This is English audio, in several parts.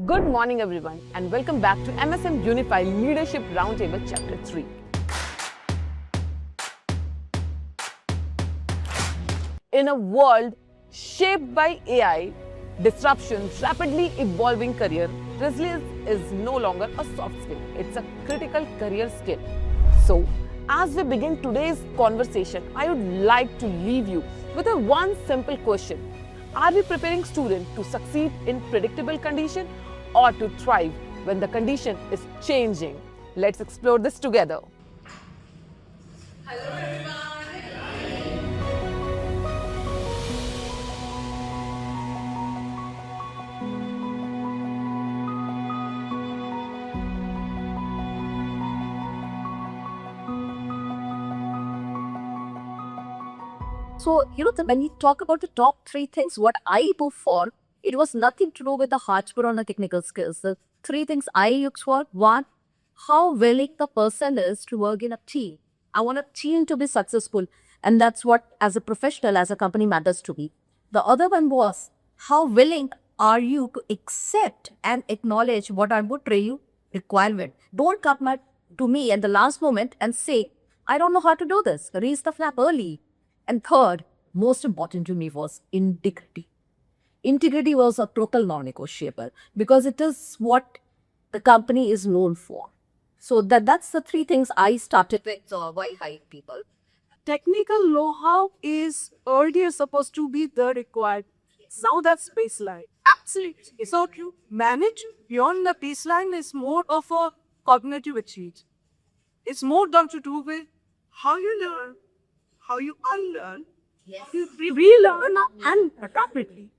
Good morning, everyone, and welcome back to MSM Unified Leadership Roundtable Chapter 3. In a world shaped by AI, disruption, rapidly evolving career, resilience is no longer a soft skill, it's a critical career skill. So, as we begin today's conversation, I would like to leave you with a one simple question. Are we preparing students to succeed in predictable conditions or to thrive when the condition is changing? Let's explore this together. So, when you talk about the top three things, what I go for, it was nothing to do with the hardware or the technical skills. The three things I look for: one, how willing the person is to work in a team. I want a team to be successful, and that's what, as a professional, as a company, matters to me. The other one was, how willing are you to accept and acknowledge what I would tell you requirement. Don't come to me at the last moment and say, I don't know how to do this. Raise the flap early. And third, most important to me, was integrity. Integrity was a total non-negotiable because it is what the company is known for. So that's the three things I started with why hire people. Technical know-how is earlier supposed to be the required. Now that's baseline. Absolutely. So to manage beyond the baseline is more of a cognitive achievement. It's more done to do with how you learn, how you unlearn, how you relearn and rapidly.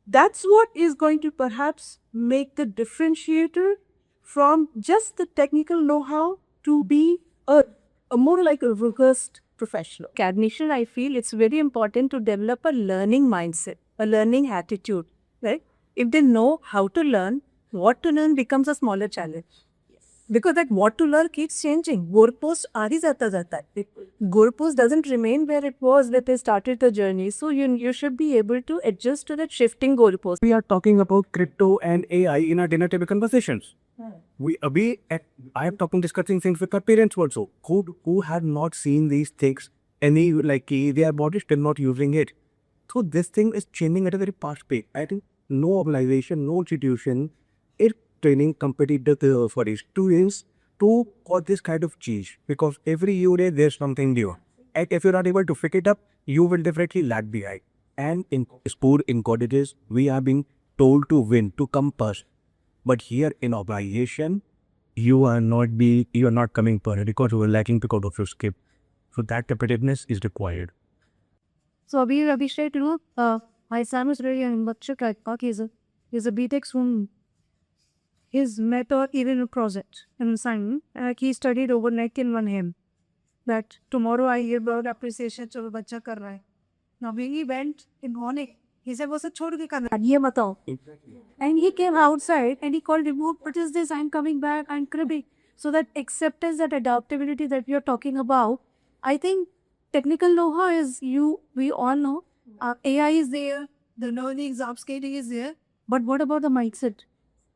That's what is going to perhaps make the differentiator from just the technical know-how to be a more like a robust professional. Cognition, I feel it's very important to develop a learning mindset, a learning attitude, right? If they know how to learn, what to learn becomes a smaller challenge. Because that what to learn keeps changing. Goalpost aari jata hai. Goalpost doesn't remain where it was when they started the journey. So you should be able to adjust to that shifting goalpost. We are talking about crypto and AI in our dinner table conversations. I am discussing things with our parents also, who had not seen these things, their body still not using it. So this thing is changing at a very fast pace. I think no organization, no institution is training competitors for students to cause this kind of change, because every year there's something new. And if you're not able to pick it up, you will definitely lag behind. And in sport, in colleges, we are being told to win, to come first. But here in organization, you are not coming first because you are lacking because of your skill. So that competitiveness is required. So Abhishek, my son was really an mature type. He's a BTech student. His method even a project and assignment. He studied overnight in one hymn. That tomorrow I hear about appreciation to bacha kar raha hai. Now when he went in morning, he said, "Was a chhod ke karna? Ye batao." And he came outside and he called him, "What is this? I'm coming back. I'm cribbing." So that acceptance, that adaptability that we are talking about, I think technical know-how is we all know. AI is there, the learning upscaling is there, but what about the mindset?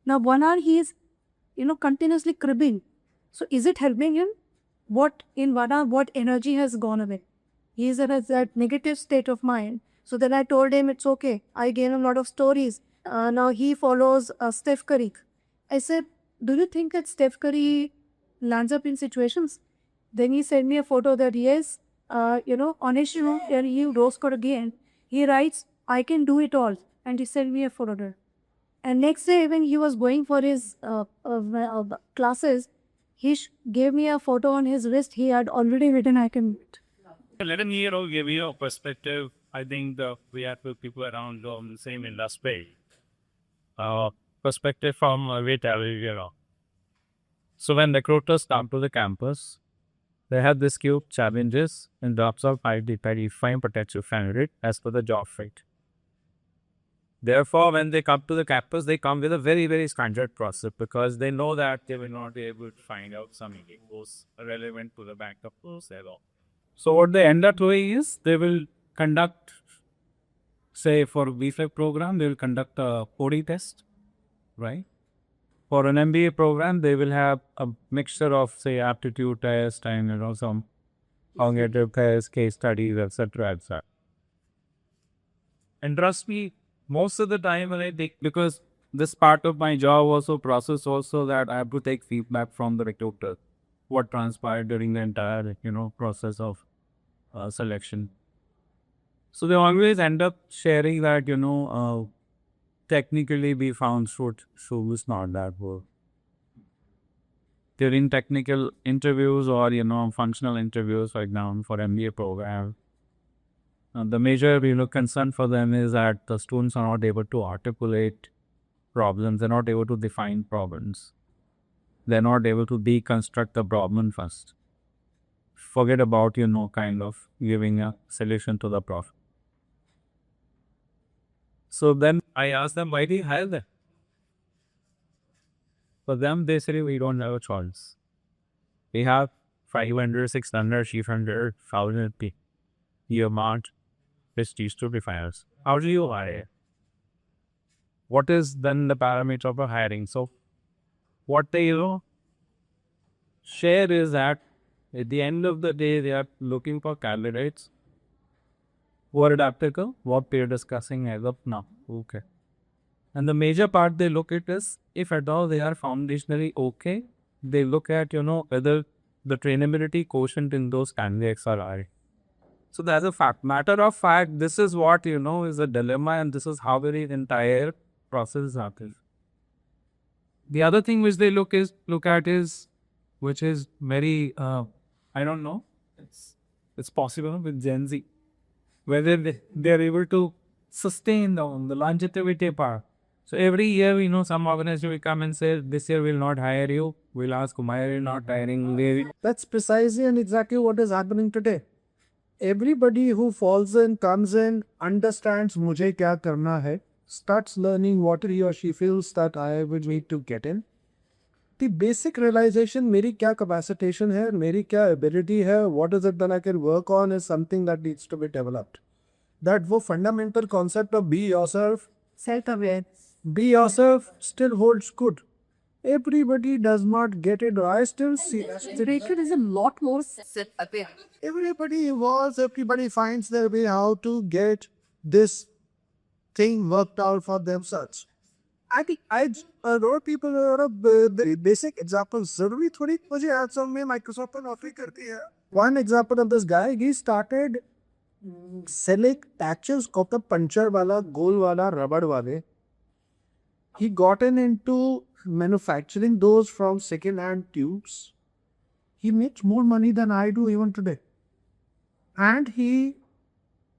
Now 1 hour he is, continuously cribbing. So is it helping him? What in 1 hour, what energy has gone away? He is in that negative state of mind. So then I told him it's okay. I gave him a lot of stories. Now he follows Steph Curry. I said, do you think that Steph Curry lands up in situations? Then he sent me a photo that yes, on his shoe, and he rose code again. He writes, I can do it all. And he sent me a photo there. And next day, when he was going for his classes, he gave me a photo on his wrist. He had already written, I can do it. Let me give you a perspective. I think we have people around the same industry. Perspective from VTech. So when recruiters come to the campus, they have this cube challenges and drops of identifying potential candidate as per the job fit. Therefore, when they come to the campus, they come with a very, very standard process because they know that they will not be able to find out some posts relevant to the backup posts at all. So what they end up doing is they will conduct, say for VFEC program, they will conduct a coding test. right? For an MBA program, they will have a mixture of, say, aptitude test and, some cognitive tests, case studies, etc., etc. And trust me, most of the time when I take, because this part of my job also process also that I have to take feedback from the recruiter, what transpired during the entire, process of selection. So they always end up sharing that, technically we found should was not that work. During technical interviews or, functional interviews, for example, for MBA program, the major, concern for them is that the students are not able to articulate problems. They're not able to define problems. They're not able to deconstruct the problem first. Forget about, kind of giving a solution to the problem. So then I asked them, why do you hire them? For them, they say, we don't have a choice. We have 500, 600, 300, 1,000 people. The amount prestige to be fired. How do you hire? What is then the parameter of a hiring? So what they, share is that at the end of the day, they are looking for candidates who are adaptable, what we are discussing as of now. Okay. And the major part they look at is, if at all they are foundationally okay, they look at, whether the trainability quotient in those candidates are high. So that's a fact. Matter of fact, this is what, is a dilemma, and this is how the entire process happens. The other thing which they look at is, which is very, I don't know, it's possible with Gen Z, whether they are able to sustain the longevity part. So every year, some organization will come and say, this year we'll not hire you. We'll ask, why are you not hiring? That's precisely and exactly what is happening today. Everybody who falls in, comes in, understands मुझे क्या करना है, starts learning what he or she feels that I would need to get in. The basic realization, मेरी क्या capacitation है, मेरी क्या ability है, what is it that I can work on is something that needs to be developed. That वो fundamental concept of be yourself, Self-aware. be yourself still holds good. Everybody does not get it. I still see Rachel is a lot more self-aware. everybody evolves, everybody finds their way how to get this thing worked out for themselves. I think a lot of people are the basic examples. जरूरी थोड़ी मुझे आज सब में Microsoft पर नौकरी करती है. One example of this guy, he started selling patches of the puncture वाला, गोल वाला, rubber वाले. He gotten into manufacturing those from second-hand tubes. He makes more money than I do even today. And he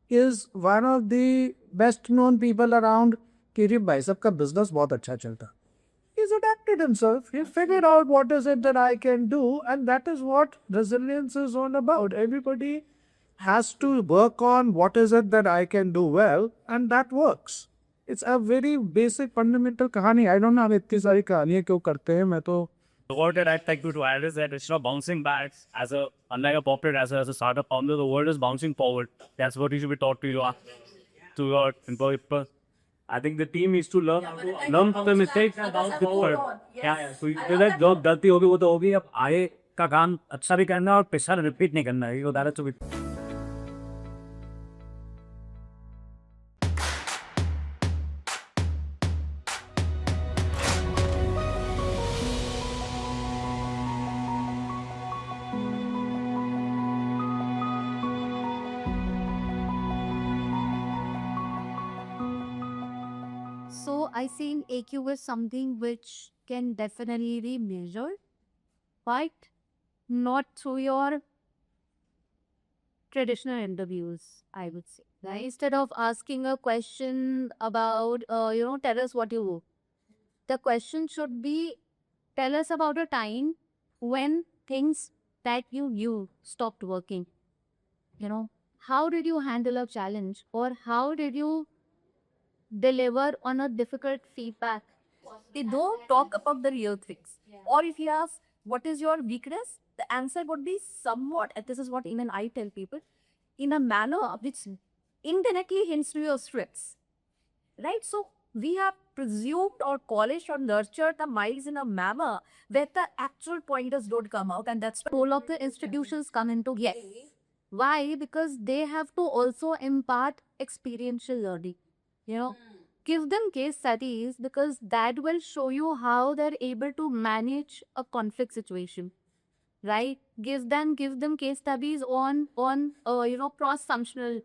is one of the best known people around कि जी भाई साहब का business बहुत अच्छा चलता. He's adapted himself. He figured out what is it that I can do, and that is what resilience is all about. Everybody has to work on what is it that I can do well, and that works. It's a very basic fundamental कहानी. I don't know हम इतनी सारी कहानियाँ क्यों करते हैं. मैं तो The word that I'd like to add is that instead of bouncing back unlike a corporate, as a startup founder, the world is bouncing forward. That's what you should be taught to your employee. I think the team needs to learn the mistakes and bounce forward. Yeah. So जो गलती होगी वो तो होगी. अब आगे का काम अच्छा भी करना है और पिछला रिपीट नहीं करना है. That is to be. So I think AQ is something which can definitely be measured, but not through your traditional interviews, I would say. Right? Instead of asking a question about, tell us what you do. The question should be, tell us about a time when things that you stopped working. How did you handle a challenge, or how did you deliver on a difficult feedback? They don't talk about the real things. Or if you ask, what is your weakness? The answer would be somewhat, and this is what even I tell people, in a manner which indirectly hints to your strengths. Right? So we have presumed or polished or nurtured the minds in a manner where the actual pointers don't come out, and that's where all of the institutions come into yes. Why? Because they have to also impart experiential learning. You know, give them case studies because that will show you how they're able to manage a conflict situation. Right? Give them case studies on cross-functional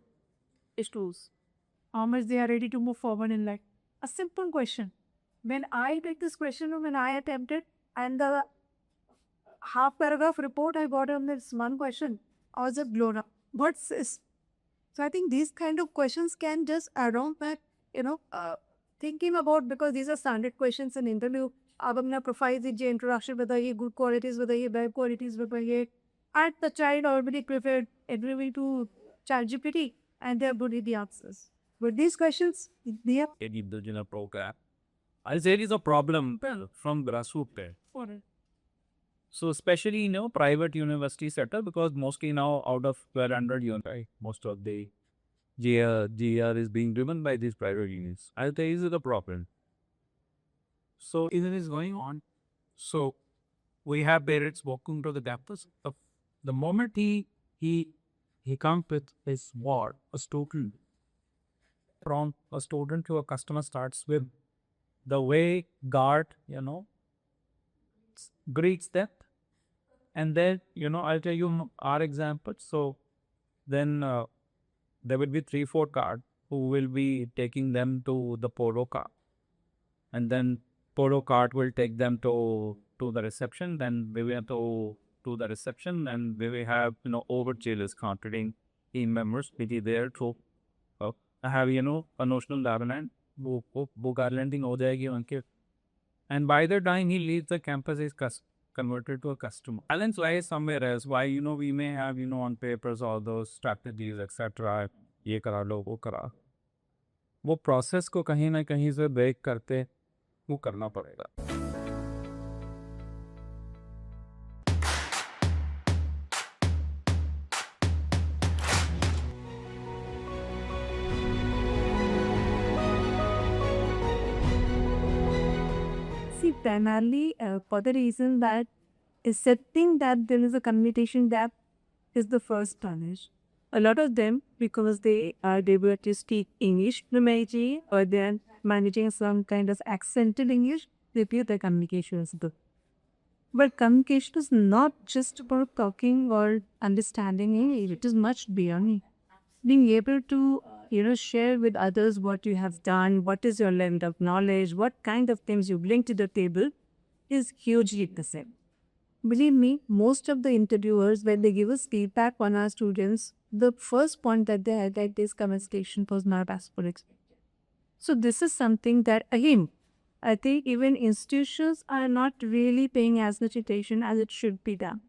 issues. How much they are ready to move forward in life. A simple question. When I take this question, when I attempted, and the half paragraph report I got on this one question, I was just blown up. What's this? So I think these kind of questions can just add on back, thinking about, because these are standard questions in interview. आप अपना profile दीजिए, introduction बताइए, good qualities बताइए, bad qualities बताइए. At the child already prepared every two ChatGPT and they are good with the answers. With these questions, they are Any building a program. There is a problem from grassroots there. for it. So especially private university setup, because mostly now out of 1200 right, most of the GR is being driven by these private units. I think this is the problem. So it is going on. So we have parents walking to the campus. The moment he comes with his word, a student from a student to a customer starts with the way guard greets them, and then I'll tell you our example. So then there will be 3-4 guard who will be taking them to the polo car, and then polo cart will take them to the reception. Then we will to the reception, and we will have overseers counting team members will be there to have a notional garland. वो garlanding हो जाएगी उनके, and by the time he leaves the campus, is converted to a customer. Balance lies somewhere else. Why we may have on papers all those strategies etc. ये करा लो वो करा, वो process को कहीं ना कहीं से break करते वो करना पड़ेगा. See, primarily for the reason that accepting that there is a communication gap is the first challenge. A lot of them, because they are able to speak English fluently or they are managing some kind of accented English, they feel their communication is good. But communication is not just about talking or understanding English. It is much beyond it. Being able to, share with others what you have done, what is your level of knowledge, what kind of things you bring to the table is hugely the same. Believe me, most of the interviewers, when they give us feedback on our students, the first point that they highlight is communication was not as per expected. So this is something that, again, I think even institutions are not really paying as much attention as it should be done.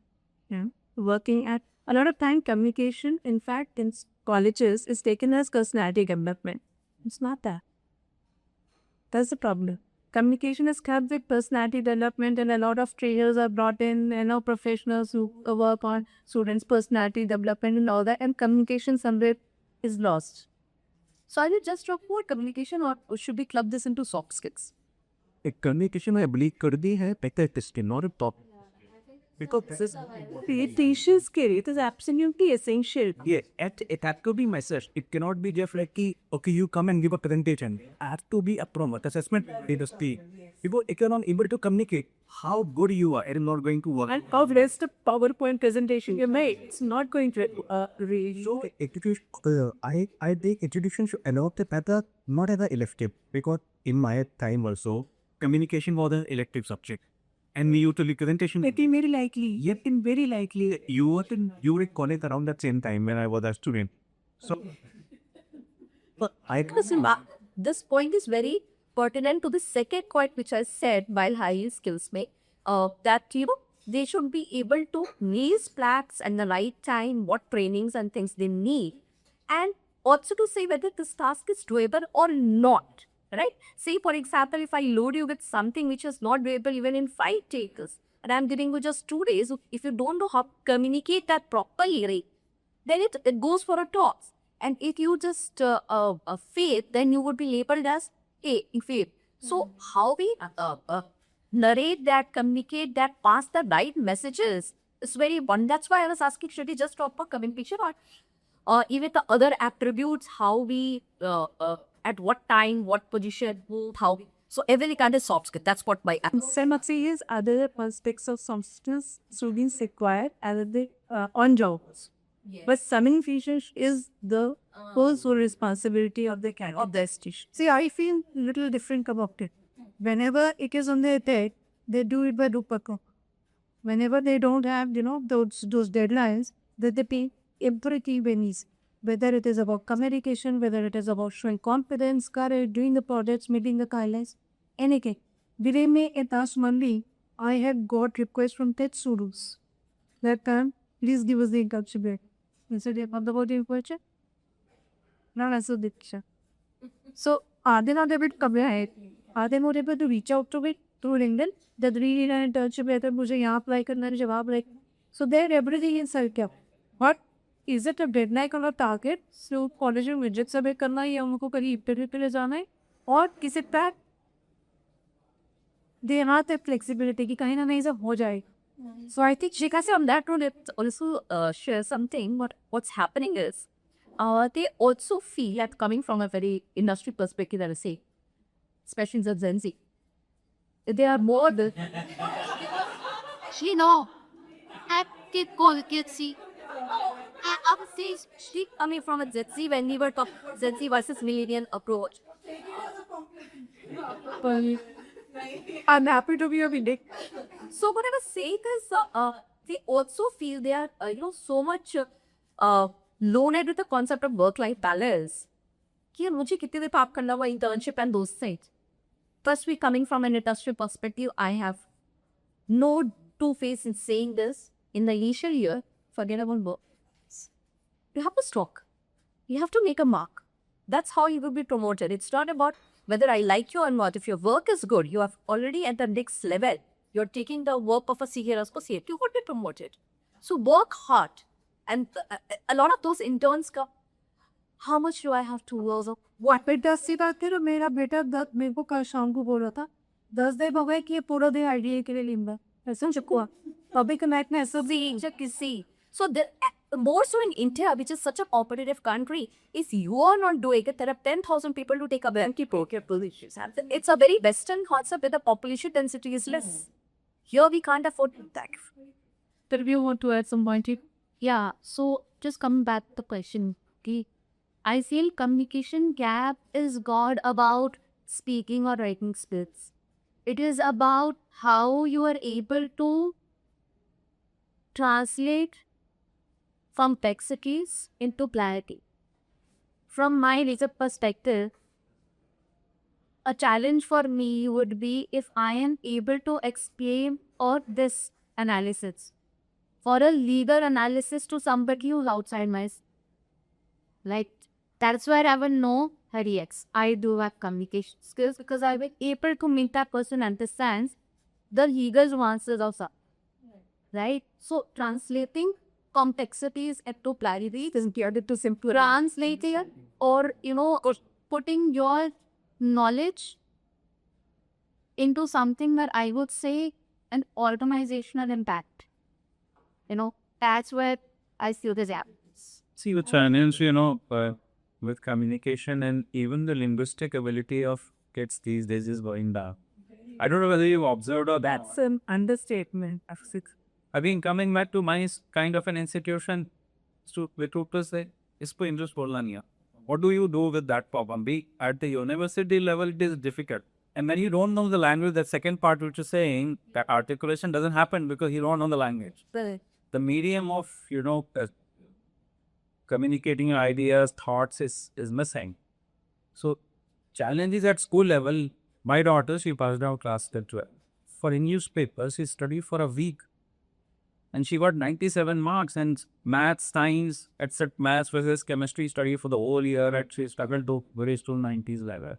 Working at a lot of time, communication, in fact, in colleges is taken as personality development. It's not that. That's the problem. Communication is kept with personality development, and a lot of trainers are brought in, professionals who work on students' personality development and all that, and communication somewhere is lost. So are you just talk about communication, or should we club this into soft skills? Communication I believe could be a better testing, not a top. Because this is Essential skill. It is absolutely essential. yeah, it has to be message. It cannot be just like okay, you come and give a presentation. It has to be a proper assessment. It is the people if you're not able to communicate how good you are, it is not going to work. And of rest of PowerPoint presentation you made, it's not going to reach. So education, I think education should adopt a better, not as an elective, because in my time also communication was an elective subject, and we used to do presentation. It is very likely. Yet in very likely you were in college around that same time when I was a student. So Listen, this point is very pertinent to the second point which I said while high skills make that they should be able to raise flags at the right time, what trainings and things they need, and also to say whether this task is doable or not. Right? Say, for example, if I load you with something which is not doable even in 5 takers, and I'm giving you just 2 days, if you don't know how to communicate that properly, right, then it goes for a toss. And if you just fail, then you would be labeled as fail. So how we narrate that, communicate that, pass the right messages is very important. That's why I was asking, should we just talk about communication or even the other attributes, how we, at what time, what position, who, how we. So every kind of soft skill. That's what my Some is other aspects of substance students require as they on jobs. But communication is the whole responsibility of the candidate. Of the institution. See, I feel little different about it. Whenever it is on their head, they do it by Rupaka. Whenever they don't have, those deadlines, that they pay everything when is. Whether it is about communication, whether it is about showing confidence, courage, doing the projects, meeting the guidelines, anything. Believe me, in last Monday, I had got requests from Tetsudus. That time, please give us the income back. I said, what about the question? Not answer the question. So, are they not able to come ahead? Are they not able to reach out to it through LinkedIn? That really an internship letter, मुझे यहाँ apply करना है, जवाब like. So there everything is self-care. What is it a deadline or a target? So college में visit सब करना है या उनको कहीं इंटरव्यू पे ले जाना है और किसी पे they have the flexibility कि कहीं ना कहीं सब हो जाए. So I think Shikasi on that note, let's also share something. What's happening is, they also feel that coming from a very industry perspective, let us say, especially in the Gen Z, they are more the. She know, active quality. I would say she coming from a Gen Z when we were talking Gen Z versus millennial approach. I'm happy to be a Vedic. So what I was saying is, they also feel they are, so much loaded with the concept of work-life balance. कि मुझे कितने देर पाप करना हुआ internship and those things. Plus, we coming from an industrial perspective, I have no two-face in saying this. In the initial year, forget about work. You have to stalk. You have to make a mark. That's how you will be promoted. It's not about whether I like you or not. If your work is good, you have already at the next level. You're taking the work of a senior, you would be promoted. So work hard. And a lot of those interns come, how much do I have to work? What बेटा सी बात है मेरा बेटा मेरे को कल शाम को बोल रहा था 10 दिन हो गए कि ये पूरा दिन आईडीए के लिए लिंबा ऐसा चुका अभी के मैच में ऐसा See, so the more so in India, which is such a competitive country, is you are not doing it. There are 10,000 people to take a empty positions. It's a very Western concept where the population density is less. Here we can't afford that. Did you want to add some point? Yeah, so just coming back to the question, okay, I feel communication gap is not about speaking or writing skills. It is about how you are able to translate complexities into clarity. From my research perspective, a challenge for me would be if I am able to explain all this analysis for a legal analysis to somebody who's outside my, like, that's where I will know yes, I do have communication skills because I will able to make that person understand the legal nuances of something. Right? So translating complexities into clarity is geared to simple. Translating or putting your knowledge into something that I would say an organizational impact. That's where I feel this happens. See, the challenge, with communication and even the linguistic ability of kids these days is going down. I don't know whether you've observed or that. That's an understatement. I mean, coming back to my kind of an institution, recruiters say, "Isko English bolna nahi hai." What do you do with that problem? At the university level, it is difficult. And when you don't know the language, the second part which is saying that articulation doesn't happen because you don't know the language. The medium of, communicating your ideas, thoughts is missing. So, challenges at school level. My daughter, she passed out class 12. For a newspaper, she studied for a week. And she got 97 marks and maths, science, except maths versus chemistry study for the whole year and she struggled to reach to 90s level.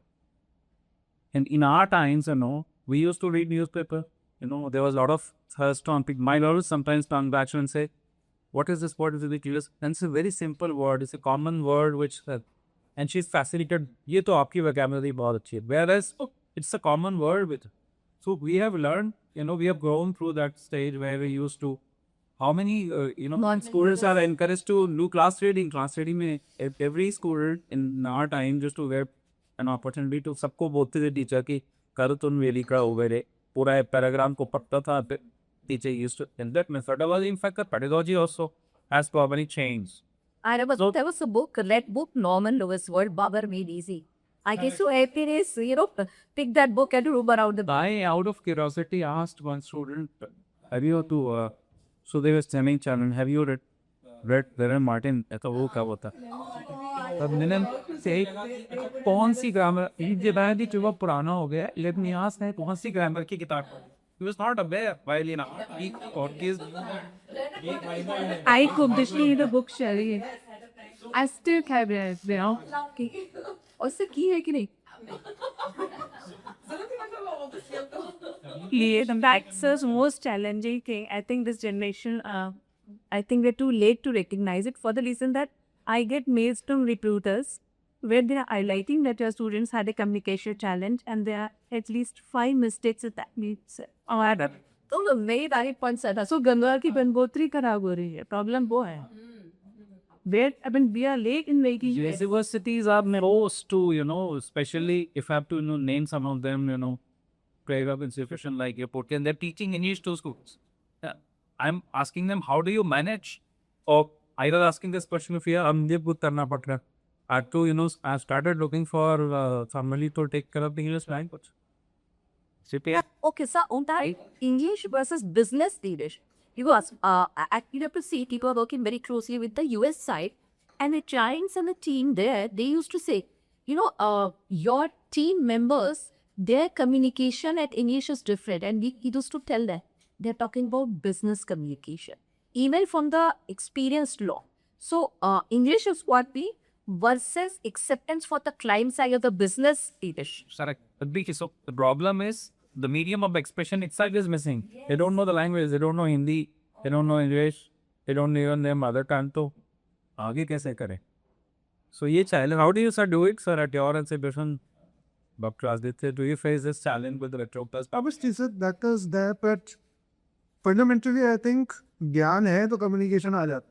And in our times, we used to read newspaper. There was a lot of thirst on people. My daughter sometimes come back and say, what is this word? Is it curious? And it's a very simple word. It's a common word which, and she's fascinated. ये तो आपकी vocabulary बहुत अच्छी है. Whereas It's a common word with. So we have learned, we have grown through that stage where we used to. How many, students are encouraged to do class reading? Class reading में every student in our time just to get an opportunity to सबको बोलते थे teacher की कर तुम वेली का ओवरे पूरा पैराग्राम को पढ़ता था teacher used to in that methodology in fact the pedagogy also has probably changed. I remember there was a book, Red Book, Norman Lewis, Word Babar Made Easy. I guess so happiness, pick that book and roam around the I, out of curiosity, asked one student, have you to, so they were sending challenge, have you read Reverend Martin? ऐसा वो क्या होता है? तब मैंने से कौन सी grammar ये बात ही जो पुराना हो गया लेकिन यहाँ से कौन सी ग्रामर की किताब he was not aware while he or his I cooked the book, Sherry. I still have it, और इससे की है कि नहीं? That's the most challenging thing. I think this generation, I think they're too late to recognize it for the reason that I get mails from recruiters where they are highlighting that your students had a communication challenge and there are at least 5 mistakes that means. तो वही right point था. So Ganga की गंगोत्री खराब हो रही है. Problem वो है. Where I mean we are late in making universities are most to especially if I have to name some of them Prague institution like airport and they're teaching English to schools. I'm asking them how do you manage or either asking this question if I had to I started looking for somebody to take care of the English language. Okay, so on that English versus business leadership. Because at PwC, people are working very closely with the US side, and the giants and the team there, they used to say, your team members, their communication at English is different. And we used to tell them, they're talking about business communication, even from the experienced law. So, English is what we versus acceptance for the client side of the business leadership. Correct. So, the problem is, the medium of expression itself is missing. Yes. They don't know the language. They don't know Hindi. They don't know English. They don't know their mother tongue. So, आगे कैसे करें? So, ये challenge. How do you do it, sir, at your institution? Dr. Aditya, do you face this challenge with retroclass? Obviously, sir, that is there, but fundamentally, I think ज्ञान है तो communication आ जाता.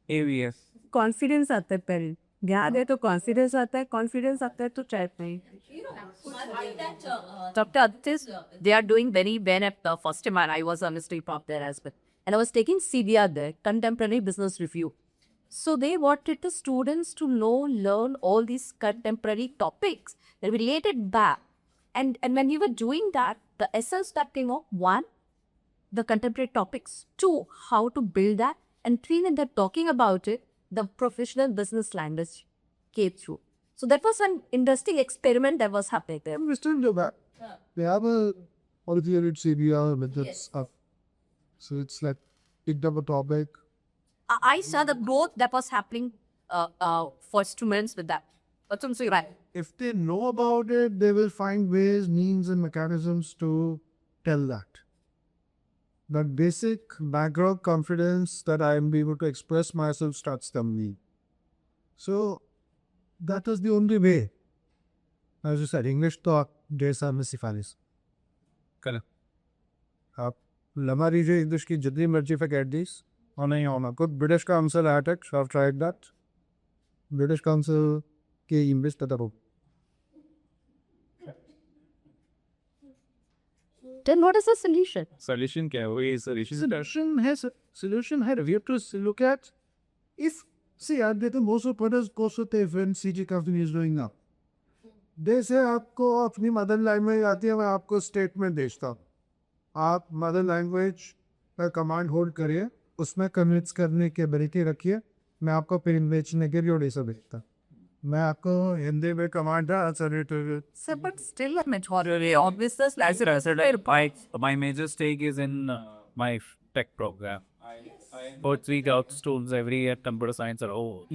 AVS. confidence आता है पहले. ज्ञान है तो confidence आता है. Confidence आता है तो चाहे नहीं. Dr. Aditya, they are doing very well at the first time, and I was a mystery pop there as well. And I was taking CBR there, Contemporary Business Review. So they wanted the students to learn all these contemporary topics that related back. And when we were doing that, the essence that came up, 1, the contemporary topics, 2, how to build that, and 3, when they're talking about it, the professional business language came through. So that was an interesting experiment that was happening there. We still do that. We have a original CBR methods up. So it's like picked up a topic. I saw the growth that was happening for students with that. That's what I'm saying, right? If they know about it, they will find ways, means, and mechanisms to tell that. That basic background confidence that I am able to express myself starts coming. So that was the only way. As you said, English talk, जैसा में सिफारिश. Correct. आप लम्हा लीजिए English की जितनी मर्जी faculties और नहीं होना. कुछ British council attacks have tried that. British council के इंग्लिश तब Then what is the solution? Solution क्या है? वही solution. Solution है. We have to look at if most of the course of the event CG company is doing now. जैसे आपको अपनी mother language आती है, मैं आपको स्टेटमेंट भेजता हूँ. आप मदर लैंग्वेज का कमांड होल्ड करिए, उसमें कन्विंस करने की एबिलिटी रखिए. मैं आपको पेन बेचने के लिए ओडिशा भेजता. मैं आपको हिंदी में command Sir, but still a majority of business as a resident. My major stake is in my tech program. I put 3,000 students every year computer science or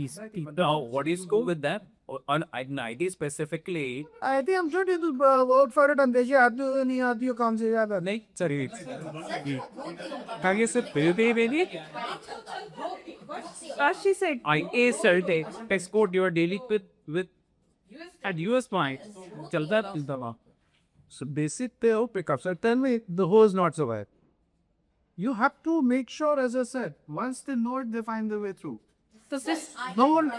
now what is go with that? On IT specifically, I think I'm sure you work for it and they have to नहीं आती हो काम से ज़्यादा. नहीं sorry. आगे से baby. As she said, IA certain text code you are dealing with At US point, चलता है वहाँ. So basic tail pickups. So tell me, the hose not so bad. You have to make sure, as I said, once they know it, they find the way through. So this, No one,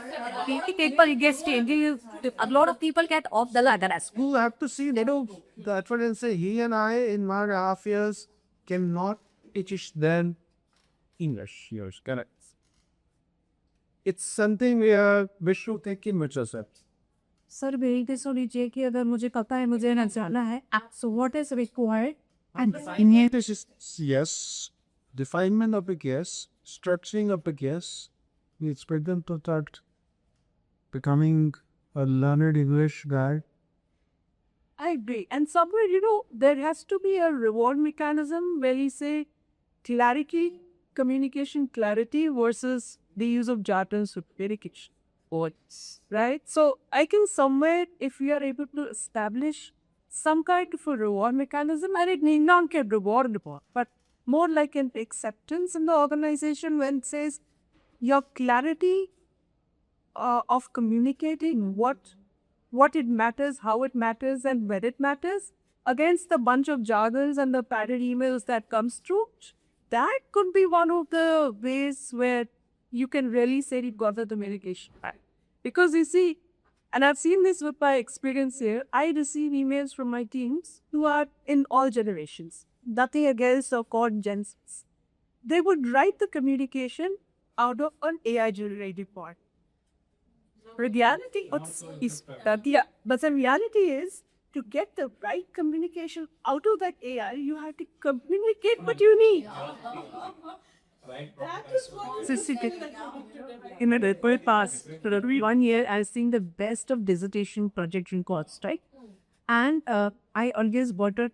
people get changing. A lot of people get off the ladder as well. you have to see, that's what I say. He and I, in 1.5 years, cannot teach them English. Yes, correct. It's something we should take in mature steps. Sir बेनती सो लीजिए कि अगर मुझे पता है मुझे ना जाना है so what is required and in here This is yes, definement of a guess, structuring of a guess. We expect them to start becoming a learned English guy. I agree. And somewhere, there has to be a reward mechanism where you say clarity, communication clarity versus the use of jargon for communication. Right? So I can somewhere, if we are able to establish some kind of a reward mechanism, and it need not get rewarded for, but more like an acceptance in the organization when it says your clarity of communicating what it matters, how it matters, and when it matters, against the bunch of jargons and the padded emails that comes through, that could be one of the ways where you can really say you got the communication right. Because you see, and I've seen this with my experience here, I receive emails from my teams who are in all generations. Nothing against or called Gen Z. They would write the communication out of an AI generated part. Reality is but the reality is to get the right communication out of that AI, you have to communicate what you need. In a report past 1 year, I've seen the best of dissertation projection course, right? And I always bought at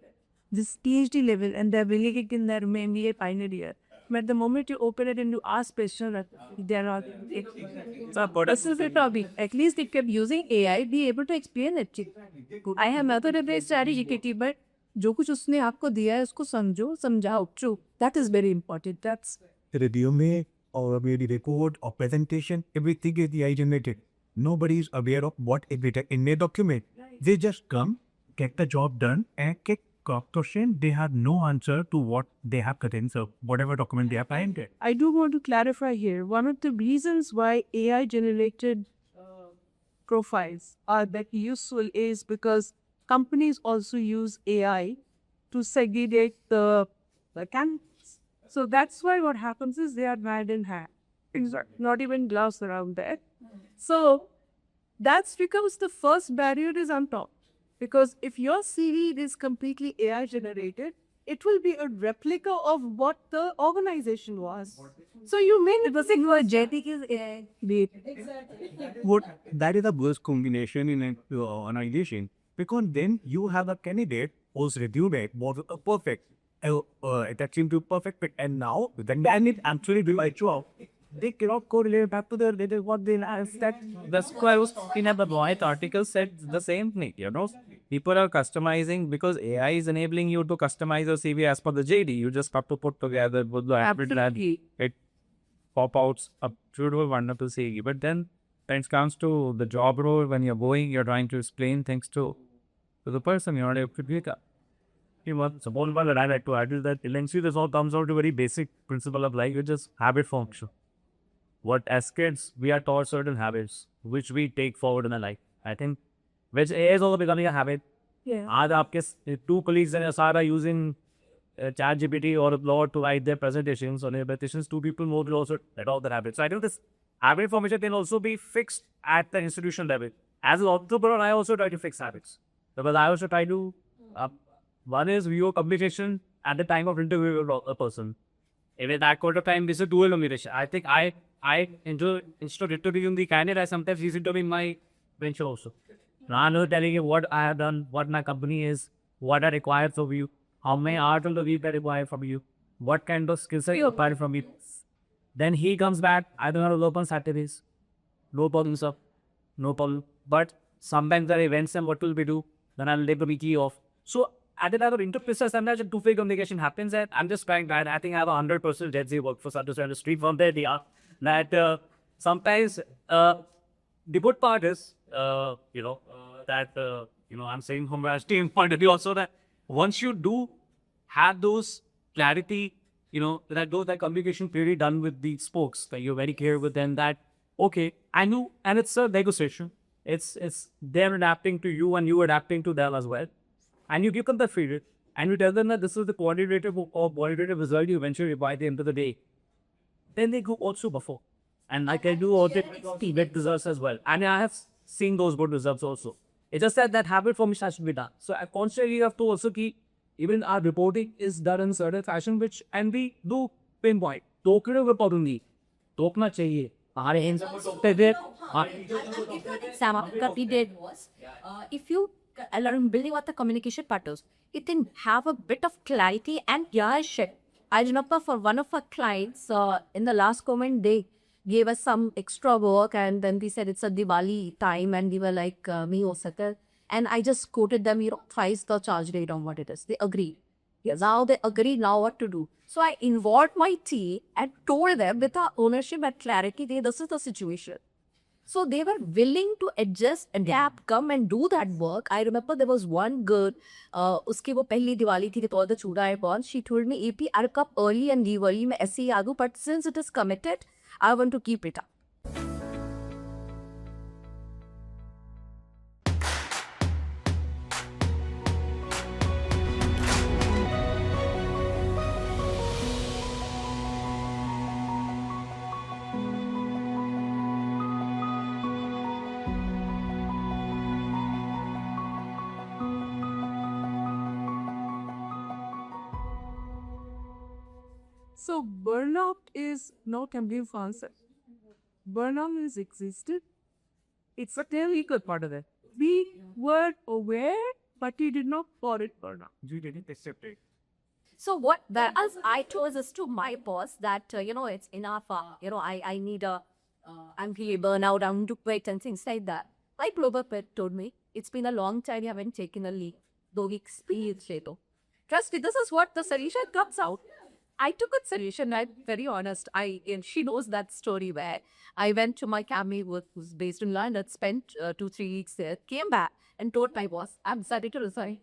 this PhD level, and they're really in their MBA final year. But the moment you open it and you ask questions, there are this is the topic. At least it kept using AI, be able to explain it. I have method of strategy, but जो कुछ उसने आपको दिया है उसको समझो समझाओ. True, that is very important. That's Resume or maybe report or presentation, everything is AI generated. Nobody is aware of what is written in a document. They just come, get the job done, and get question. They have no answer to what they have written, so whatever document they have printed. I do want to clarify here. One of the reasons why AI generated profiles are that useful is because companies also use AI to segregate the candidates. So that's why what happens is they are hand in hand. Exactly. Not even gloves around there. So that's because the first barrier is on top. Because if your CV is completely AI generated, it will be a replica of what the organization was. So you may not think genetic is AI. What that is the worst combination in an organization, because then you have a candidate whose resume was perfect. That seemed to be perfect fit, and now then it actually do my job. They cannot correlate back to the what they asked. That's why I was talking about the White article said the same thing, People are customizing because AI is enabling you to customize your CV as per the JD. You just have to put together with the Absolutely. it pop outs a beautiful, wonderful CV. But then when it comes to the job role, when you're going, you're trying to explain things to the person, you're not able to do it. So one that I like to add is that eventually this all comes out to a very basic principle of life, which is habit formation. What as kids, we are taught certain habits, which we take forward in our life. I think, which is also becoming a habit. Yeah. Aaj aapke two colleagues in SR are using ChatGPT or Claude to write their presentations or their presentations. Two people more will also adopt their habits. So I think this habit formation can also be fixed at the institution level. As an entrepreneur, I also try to fix habits. Because I also try to, one is view communication at the time of interviewing a person. If at that quarter time, this is dual communication. I think I enjoy, instead of interviewing the candidate, I sometimes use interviewing my venture also. Rather telling you what I have done, what my company is, what I require from you, how many hours of the week I require from you, what kind of skills I require from you. Then he comes back, I don't have to open Saturdays. No problem, sir. No problem. But sometimes there are events and what will we do? Then I'll take the weekly off. So at the other interpersonal, sometimes a two-way communication happens, and I'm just trying that. I think I have 100% Gen Z workforce understand the street from there. They are that sometimes the good part is I'm saying from a team point of view also that once you do have those clarity, that communication clearly done with the spokes, that you're very clear with them that, okay, I know, and it's a negotiation. It's them adapting to you and you adapting to them as well. And you give them the freedom and you tell them that this is the quantitative or qualitative result you eventually by the end of the day. Then they go also before. And I can do all the get results as well. And I have seen those good results also. It's just that habit formation has to be done. So I constantly have to also keep, even our reporting is done in certain fashion, which, and we do pinpoint. Tokyo reporting नहीं. Tokna चाहिए. हमारे ends में टोकते थे. Sam, what we did was, if you learn building what the communication patterns, it can have a bit of clarity and shit. I remember for one of our clients, in the last comment, they gave us some extra work and then we said it's a Diwali time and we were like, me ho sakta. And I just quoted them, thrice the charge rate on what it is. They agreed. Yes, now they agree now what to do. So I involved my team and told them with our ownership and clarity, this is the situation. So they were willing to adjust, adapt, come and do that work. I remember there was one girl, uski wo pehli Diwali thi, with all the chuda I bought. She told me, AP, I'll come early and leave early, मैं ऐसे ही आ दूँ, but since it is committed, I want to keep it up. So burnout is not a new concept. Burnout has existed. It's a very equal part of it. We were aware, but we did not call it burnout. You didn't accept it. So what, whereas I told this to my boss that, it's enough, I need I'm feeling burnout, I'm to quit and things like that. My global pet told me, it's been a long time you haven't taken a leave. 2 weeks, please, trust me, this is what the solution comes out. I took a solution, I'm very honest. And she knows that story where I went to my family who's based in London, spent 2-3 weeks there, came back and told my boss, I'm sorry to resign.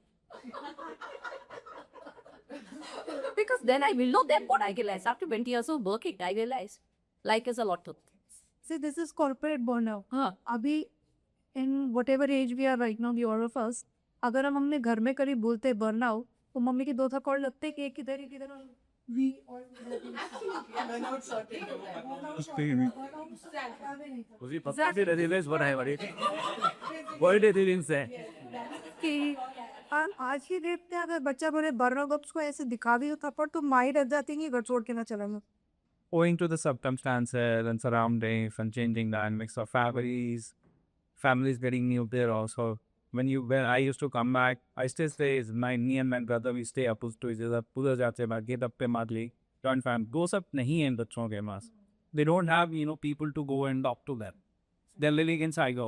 Because then I will know then what I realized. After 20 years of working, I realized life is a lot of things. See, this is corporate burnout. Abhi, in whatever age we are right now, the all of us, अगर हम अपने घर में करीब बोलते burnout, तो mummy के 2 थप्पड़ लगते कि एक किधर एक किधर. We all उसी पत्ते से रेजिलेंस बढ़ाए बड़ी. What did they say? कि आज की डेट में अगर बच्चा बोले burnout उसको ऐसे दिखा भी हो थप्पड़ तो माई रह जाती है घर छोड़ के ना चला मैं. Owing to the circumstances and surroundings and changing dynamics of families getting new there also. When I used to come back, I still stay. Me and my brother, we stay opposite to each other. पूरा जाते हैं बाकी तब पे Matali joint family. वो सब नहीं है इन बच्चों के पास. They don't have people to go and talk to them. They're living in Saigo,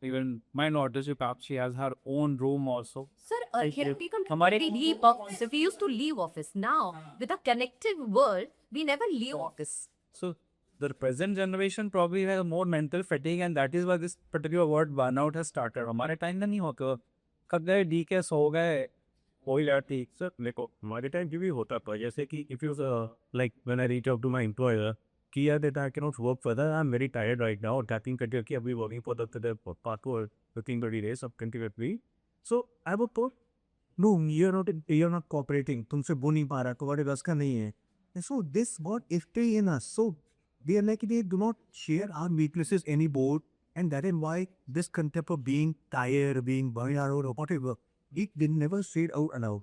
Even my daughter, she has her own room also. Sir, here people leave office. We used to leave office. Now, with a connected world, we never leave office. So the present generation probably has more mental fatigue, and that is why this particular word burnout has started. हमारे time में नहीं होता. कब गए D के सो गए कोई लड़ती सर देखो हमारे टाइम भी होता था जैसे कि if you like when I reach out to my employer कि यार देता I can not work further I am very tired right now tapping करके कि अभी working for the part for 15-20 days of continuously. So I was told no, you're not cooperating. तुमसे बोल नहीं पा रहा तुम्हारे बस का नहीं है. So this got ifty in us. So they are like they do not share our weaknesses anymore, and that is why this concept of being tired, being burned out or whatever, it did never said out aloud.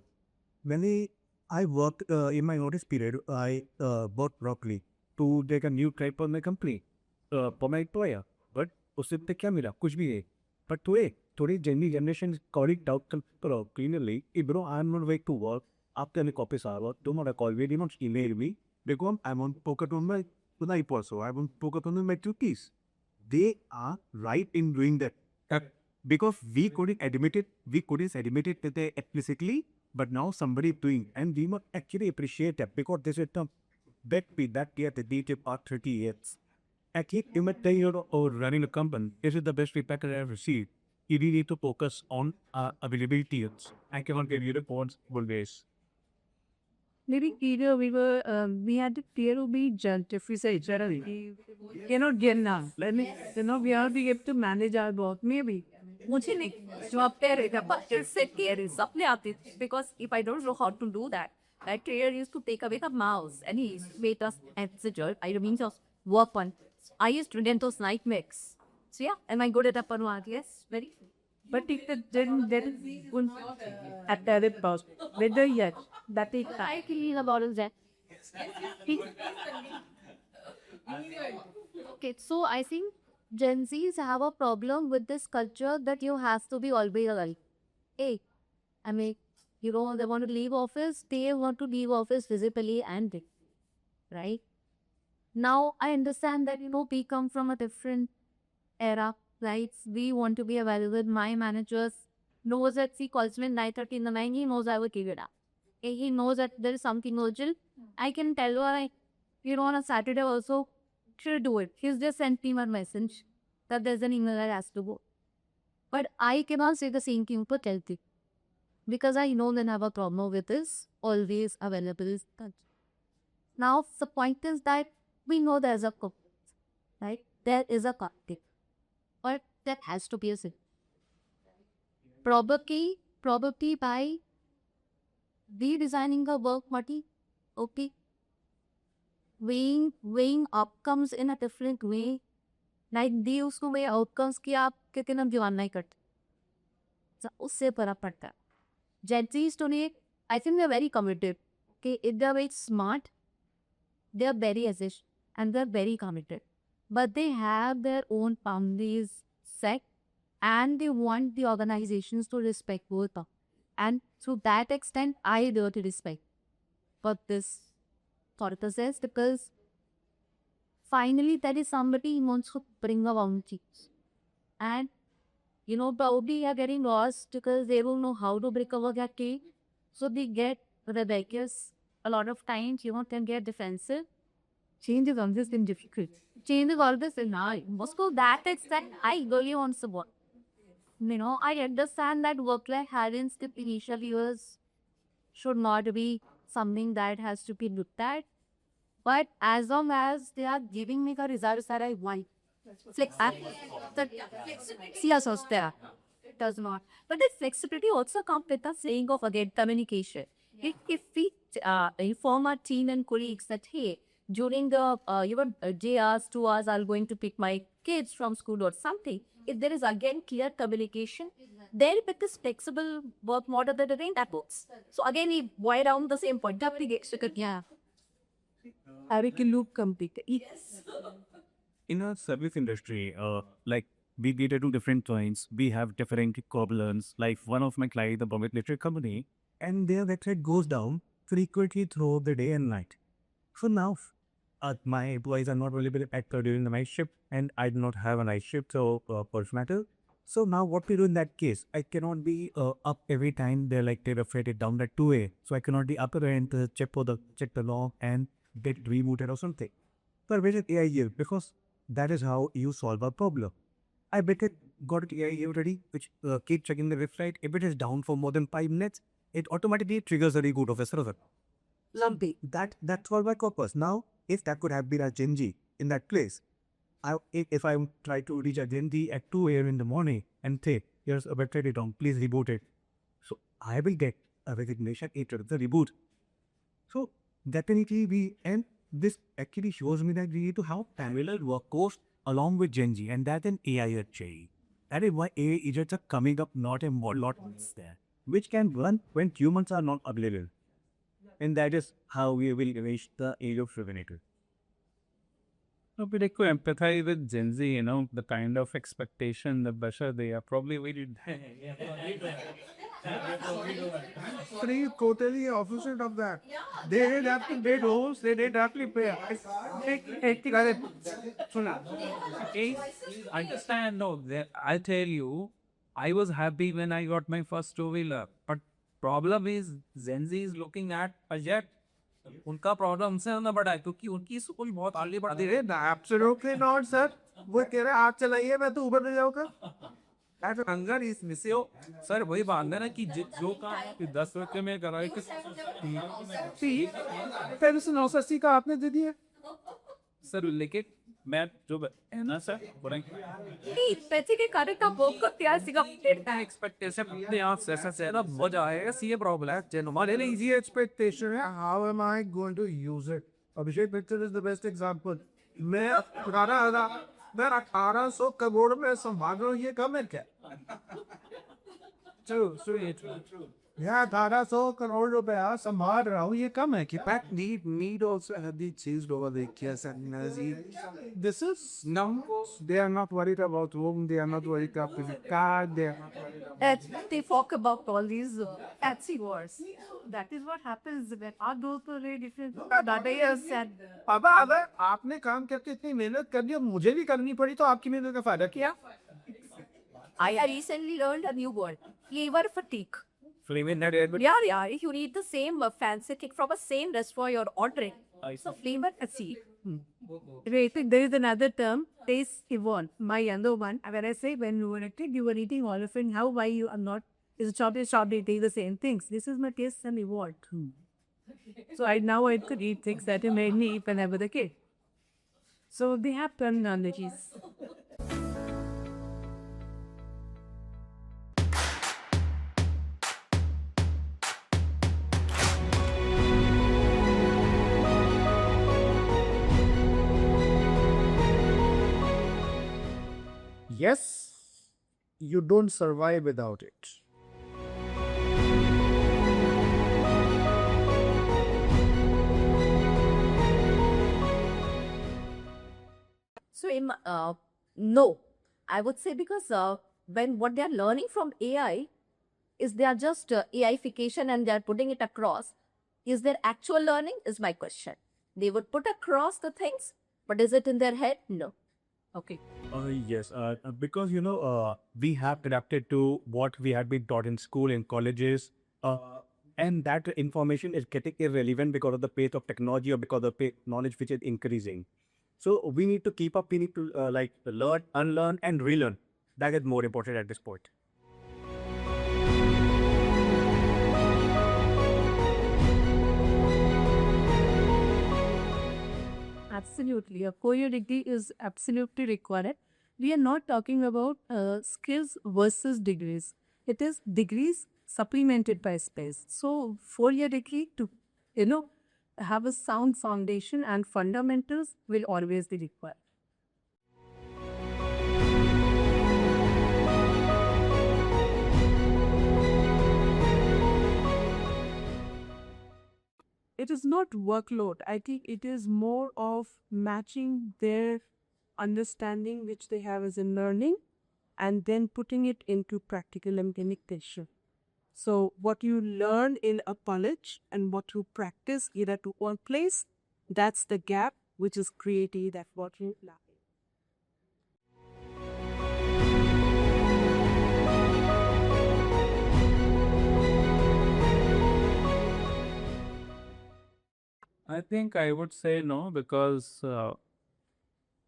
When I worked in my notice period, I bought broccoli to take a new type on my company for my employer. But उससे पे क्या मिला कुछ भी है. But today generation call it out clearly. Bro, I'm not way to work. After the office hour, do not call me, do not email me because I'm on focus on my life also. I want focus on my duties. They are right in doing that. Because we couldn't admit it explicitly, but now somebody is doing, and we must actually appreciate that because this is the that year the DJ part 30 years. I keep even you're running a company. This is the best feedback I have received. You really need to focus on availability. I cannot give you reports always. Maybe either we had to fear to be judged if we say generally. Cannot get now. Let me, we are be able to manage our work. Maybe. मुझे नहीं job पे रहेगा पर फिर से care is अपने आते because if I don't know how to do that that career used to take away the mouse and he made us as a job. I mean just work on. I used to rent those night mix. So yeah, am I good at upper one? Yes, very. but if it didn't at that pause. Whether yet that is I feel about is that. Okay, so I think Gen Zs have a problem with this culture that you have to be always alive. Hey, I mean, you know, they want to leave office, they want to leave office physically and digitally, right? Now, I understand that, you know, we come from a different era, right? We want to be available. My managers knows that he calls me 9:30 in the morning, he knows I will give it up. He knows that there is something urgent. I can tell her, you know, on a Saturday also, she'll do it. He's just sent me one message that there's an email that has to go. But I cannot say the same thing for Telti. Because I know they have a problem with this, always available. Now, the point is that we know there's a conflict, right? There is a conflict. But that has to be a sin. Probably by redesigning the work body, okay? Weighing outcomes in a different way. Like they उसको weigh outcomes कि आप कितना दीवान नहीं करते. उससे फर्क पड़ता है. Gen Zs today, I think they're very committed. Okay, if they're very smart, they're very efficient and they're very committed. But they have their own boundaries set and they want the organizations to respect both. And to that extent, I do to respect. But this thought says because finally there is somebody who wants to bring a boundaries. And you know, probably are getting lost because they don't know how to recover their key. So they get rebellious a lot of times, you know, can get defensive. change is always been difficult. Change is always in eye. Moscow, that extent, I really want to work. You know, I understand that work-life balance in initial years should not be something that has to be looked at. But as long as they are giving me the results that I want, flexibility is there. It does not. But the flexibility also comes with the saying of again communication. If we inform our team and colleagues that hey, during the day hours, 2 hours, I'm going to pick my kids from school or something. If there is again clear communication, then with this flexible work model that again that works. So again, we boil down the same point. Yeah. Having a loop complete. Yes. In our service industry, like we cater to different clients, we have different problems. Like one of my clients, the Bombay Electric Company, and their website goes down frequently throughout the day and night. So now, my employees are not available during the night shift, and I do not have a night shift, so for matter. So now what we do in that case, I cannot be up every time they're afraid it down at 2 a. So I cannot be up and check the log and get rebooted or something. So I waited AI here because that is how you solve a problem. I got it AI here ready, which keep checking the website. If it is down for more than 5 minutes, it automatically triggers a reboot of the server. Lumpy. That's all my purpose. Now, if that could have been a Gen Z in that place, if I try to reach a Gen Z at 2 a.m. in the morning and say, here's a website down, please reboot it. So I will get a resignation after the reboot. So definitely and this actually shows me that we need to have parallel workforce along with Gen Z, and that in AI actually. That is why AI agents are coming up, not a lot there, which can run when humans are not available. And that is how we will reach the age of Terminator. No, but I could empathize with Gen Z, you know, the kind of expectation, the pressure they are probably very. Pretty totally opposite of that. They didn't have to pay roles, they didn't have to pay. Understand, no, I'll tell you, I was happy when I got my first two-wheeler, but problem is Gen Z is looking at a jet. उनका problem हमसे ज्यादा बड़ा है क्योंकि उनकी school बहुत आगे बढ़ रही है. Absolutely not, sir. वो कह रहे हैं आप चलाइए मैं तो ऊपर ले जाऊंगा. That hunger is missing. Sir वही बात है ना कि जो काम 10 रुपये में कराए कि फिर उस 980 का आपने दे दिया. सर लेके मैं जो है ना सर बोलेंगे नहीं, पैसे के कारण का वर्क करते हैं सिंगापुर. एक्सपेक्टेशन अपने आप से ऐसा से ना हो जाएगा. सी प्रॉब्लम है जो हमारे लिए Easy expectation है. How am I going to use it? Abhishek Picture is the best example. मैं 1800 करोड़ में संभाल रहा हूँ, ये कम है क्या? true. यहाँ 1800 करोड़ रुपया संभाल रहा हूँ, ये कम है क्या? Fact need also have been changed over the years and This is now they are not worried about home, they are not worried about the car, they are not worried about They talk about all these fancy wars. That is what happens when our goals are very different. That is sad. पापा अगर आपने काम करके इतनी मेहनत कर दी और मुझे भी करनी पड़ी तो आपकी मेहनत का फायदा क्या? I recently learned a new word, flavor fatigue. Flaming that air, Yeah, if you eat the same fancy cake from a same restaurant you're ordering, so flavor fatigue. Wait, there is another term, taste evolve. My younger one, when I say when you were a kid, you were eating all of it. How, why you are not? Is a chocolate, eating the same things. This is my taste and evolved. So now I could eat things that I made me eat when I was a kid. So they have terminologies. Yes, you don't survive without it. So, no, I would say because when what they are learning from AI is they are just AIification and they are putting it across. Is their actual learning? Is my question. They would put across the things, but is it in their head? No. Okay. Yes, because we have adapted to what we had been taught in school, in colleges, and that information is getting irrelevant because of the pace of technology or because of the knowledge which is increasing. So we need to keep up. We need to learn, unlearn, and relearn. That is more important at this point. Absolutely. A 4-year degree is absolutely required. We are not talking about skills versus degrees. It is degrees supplemented by skills. So 4-year degree to, have a sound foundation and fundamentals will always be required. It is not workload. I think it is more of matching their understanding which they have as in learning and then putting it into practical implementation. So what you learn in a college and what you practice either to workplace, that's the gap which is created, that's what you lack. I think I would say no because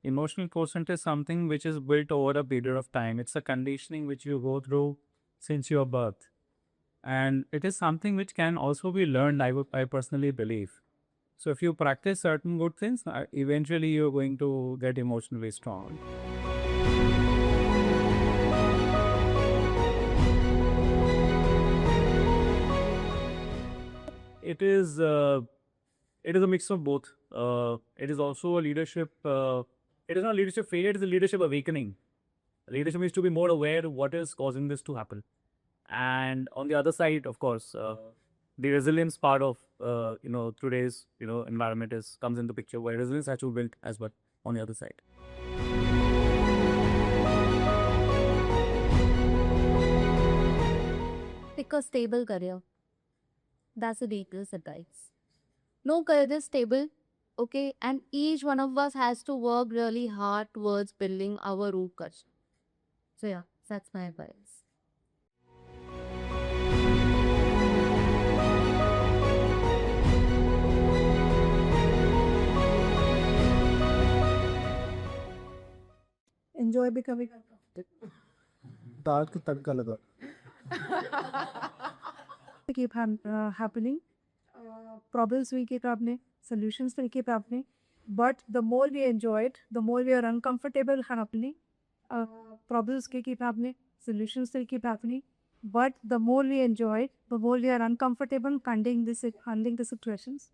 emotional quotient is something which is built over a period of time. It's a conditioning which you go through since your birth. And it is something which can also be learned, I personally believe. So if you practice certain good things, eventually you're going to get emotionally strong. It is a mix of both. It is also a leadership. It is not leadership failure. It is a leadership awakening. Leadership is to be more aware of what is causing this to happen. And on the other side, of course, the resilience part of today's environment comes into picture, where resilience has to be built as well on the other side. Pick a stable career. That's the details advice. No career is stable, okay, and each one of us has to work really hard towards building our root culture. So yeah, that's my advice. enjoy becoming uncomfortable. दाल की तड़का लगा. Keep happening. Problems we keep happening. Solutions will keep happening. But the more we enjoy it, the more we are uncomfortable happening. Problems keep happening. Solutions will keep happening. But the more we enjoy it, the more we are uncomfortable handling the situations.